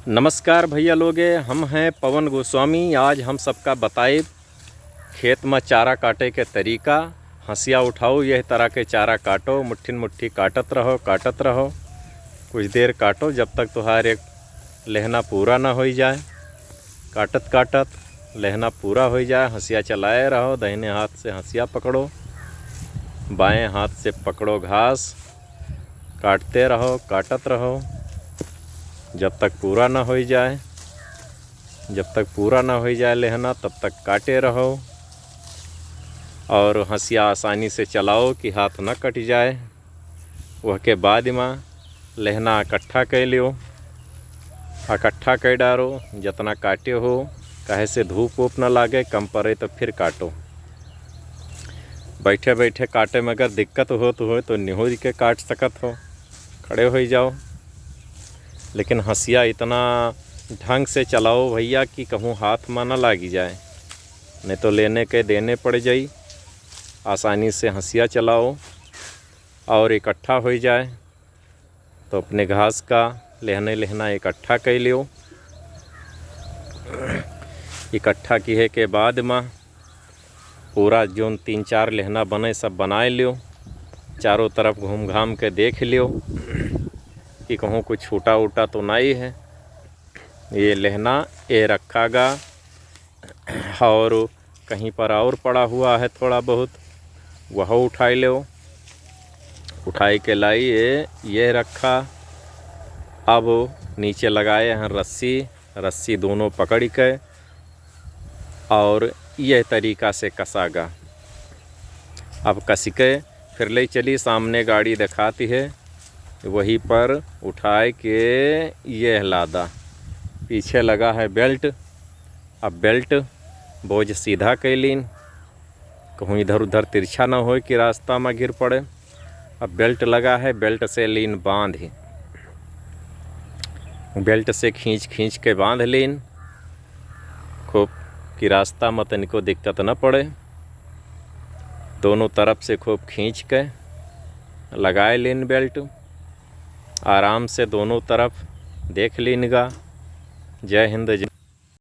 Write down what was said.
नमस्कार भैया लोगे, हम हैं पवन गोस्वामी। आज हम सबका बताए खेत में चारा काटे के तरीका। हंसिया उठाओ, यह तरह के चारा काटो, मुट्ठी मुट्ठी काटत रहो। कुछ देर काटो जब तक तुम्हारे लहना पूरा ना हो जाए। काटत लहना पूरा हो जाए, हंसिया चलाए रहो। दाहिने हाथ से हंसिया पकड़ो, बाएं हाथ से पकड़ो घास, काटते रहो, काटत रहो जब तक पूरा ना हो जाए। जब तक पूरा ना हो जाए लहना, तब तक काटे रहो और हंसिया आसानी से चलाओ कि हाथ ना कट जाए। वह के बाद में लहना इकट्ठा कर लियो, इकट्ठा कर डारो जितना काटे हो, काहे से धूप वूप ना लागे, कम पड़े तो फिर काटो। बैठे बैठे काटे में अगर दिक्कत हो तो निहोर के काट सकत हो, खड़े हो जाओ। लेकिन हंसिया इतना ढंग से चलाओ भैया कि कहूँ हाथ में ना लागी जाए, नहीं तो लेने के देने पड़ जाई। आसानी से हंसिया चलाओ और इकट्ठा हो जाए तो अपने घास का लहना इकट्ठा कर लियो। इकट्ठा किए के बाद में पूरा जोन 3-4 लहना बने सब बनाए लियो। चारों तरफ घूम घाम के देख लियो कि कहूँ कुछ छूटा उटा तो नहीं है। ये लहना ये रखागा और कहीं पर और पड़ा हुआ है थोड़ा बहुत, वह उठाई लो। उठाई के लाई ये रखा। अब नीचे लगाए हैं रस्सी दोनों पकड़ के और यह तरीका से कसागा। अब कस के फिर ले चली, सामने गाड़ी दिखाती है, वहीं पर उठाए के ये लादा। पीछे लगा है बेल्ट। अब बेल्ट बोझ सीधा कैलीन, कहूँ इधर उधर तिरछा ना हो कि रास्ता में गिर पड़े। अब बेल्ट लगा है, बेल्ट से लीन बांध, बेल्ट से खींच के बांध लीन खूब कि रास्ता में तनिको दिक्कत न पड़े। दोनों तरफ से खूब खींच के लगाए लीन बेल्ट। आराम से दोनों तरफ देख लीनगा। जय हिंद।